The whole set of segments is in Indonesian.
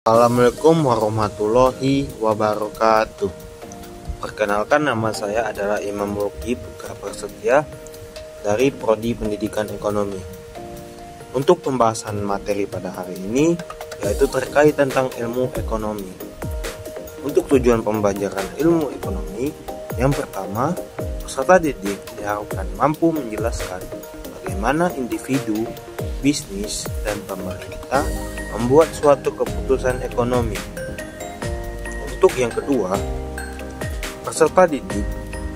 Assalamualaikum warahmatullahi wabarakatuh. Perkenalkan, nama saya adalah Imam Ruki Putra Prasetya dari Prodi Pendidikan Ekonomi. Untuk pembahasan materi pada hari ini yaitu terkait tentang ilmu ekonomi. Untuk tujuan pembelajaran ilmu ekonomi, yang pertama, peserta didik diharapkan mampu menjelaskan bagaimana individu, bisnis, dan pemerintah membuat suatu keputusan ekonomi. Untuk yang kedua, peserta didik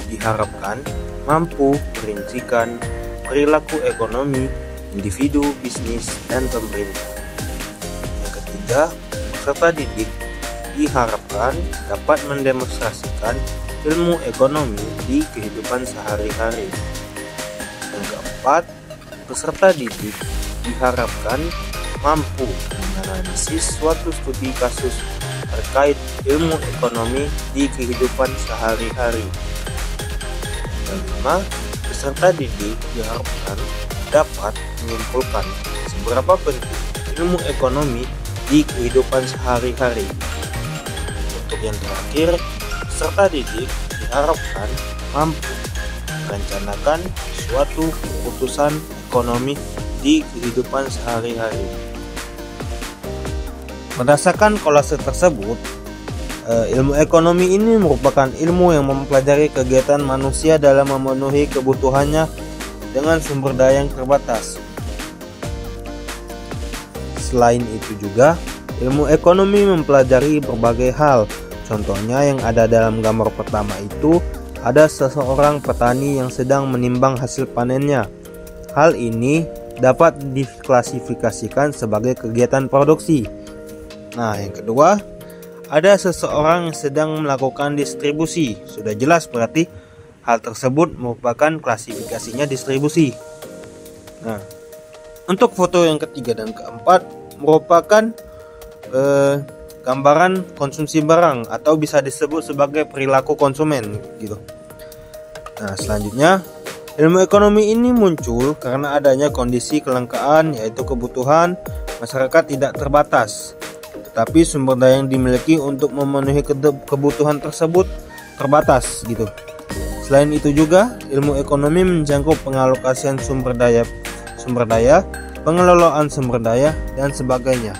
diharapkan mampu merincikan perilaku ekonomi individu, bisnis, dan pemerintah. Yang ketiga, peserta didik diharapkan dapat mendemonstrasikan ilmu ekonomi di kehidupan sehari-hari. Yang keempat, peserta didik diharapkan mampu menganalisis suatu studi kasus terkait ilmu ekonomi di kehidupan sehari-hari. Kelima, peserta didik diharapkan dapat menyimpulkan seberapa penting ilmu ekonomi di kehidupan sehari-hari. Untuk yang terakhir, peserta didik diharapkan mampu merencanakan suatu keputusan ekonomi di kehidupan sehari-hari. Berdasarkan kolase tersebut, ilmu ekonomi ini merupakan ilmu yang mempelajari kegiatan manusia dalam memenuhi kebutuhannya dengan sumber daya yang terbatas. Selain itu juga, ilmu ekonomi mempelajari berbagai hal. Contohnya yang ada dalam gambar pertama itu, ada seseorang petani yang sedang menimbang hasil panennya. Hal ini dapat diklasifikasikan sebagai kegiatan produksi. Nah, yang kedua, ada seseorang yang sedang melakukan distribusi. Sudah jelas berarti hal tersebut merupakan klasifikasinya distribusi. Nah, untuk foto yang ketiga dan keempat merupakan gambaran konsumsi barang atau bisa disebut sebagai perilaku konsumen gitu. Nah, selanjutnya, ilmu ekonomi ini muncul karena adanya kondisi kelangkaan, yaitu kebutuhan masyarakat tidak terbatas, tetapi sumber daya yang dimiliki untuk memenuhi kebutuhan tersebut terbatas gitu. Selain itu juga, ilmu ekonomi menjangkau pengalokasian sumber daya, pengelolaan sumber daya, dan sebagainya.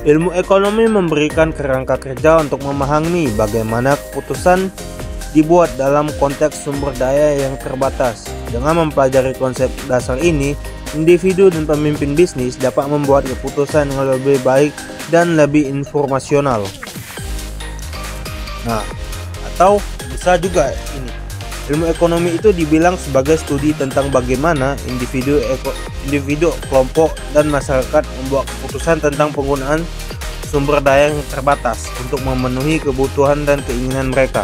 Ilmu ekonomi memberikan kerangka kerja untuk memahami bagaimana keputusan dibuat dalam konteks sumber daya yang terbatas. Dengan mempelajari konsep dasar ini, individu dan pemimpin bisnis dapat membuat keputusan yang lebih baik dan lebih informasional. Nah, atau bisa juga ini, ilmu ekonomi itu dibilang sebagai studi tentang bagaimana individu, kelompok, dan masyarakat membuat keputusan tentang penggunaan sumber daya yang terbatas untuk memenuhi kebutuhan dan keinginan mereka.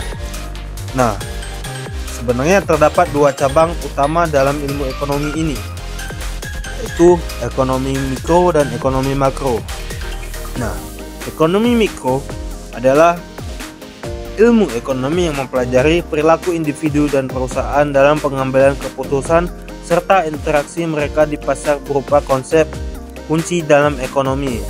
Nah, sebenarnya terdapat dua cabang utama dalam ilmu ekonomi ini, yaitu ekonomi mikro dan ekonomi makro. Nah, ekonomi mikro adalah ilmu ekonomi yang mempelajari perilaku individu dan perusahaan dalam pengambilan keputusan serta interaksi mereka di pasar berupa konsep kunci dalam ekonomi.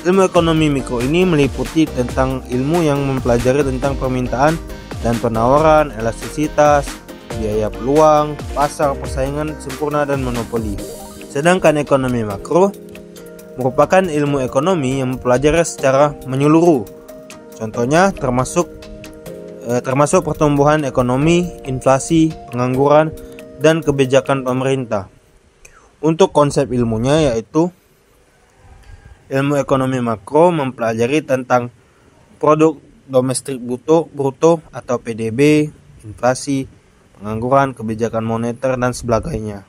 Ilmu ekonomi mikro ini meliputi tentang ilmu yang mempelajari tentang permintaan dan penawaran, elastisitas, biaya peluang, pasar, persaingan sempurna, dan monopoli. Sedangkan ekonomi makro merupakan ilmu ekonomi yang mempelajari secara menyeluruh. Contohnya termasuk pertumbuhan ekonomi, inflasi, pengangguran, dan kebijakan pemerintah. Untuk konsep ilmunya yaitu ilmu ekonomi makro mempelajari tentang produk domestik bruto atau PDB, inflasi, pengangguran, kebijakan moneter, dan sebagainya.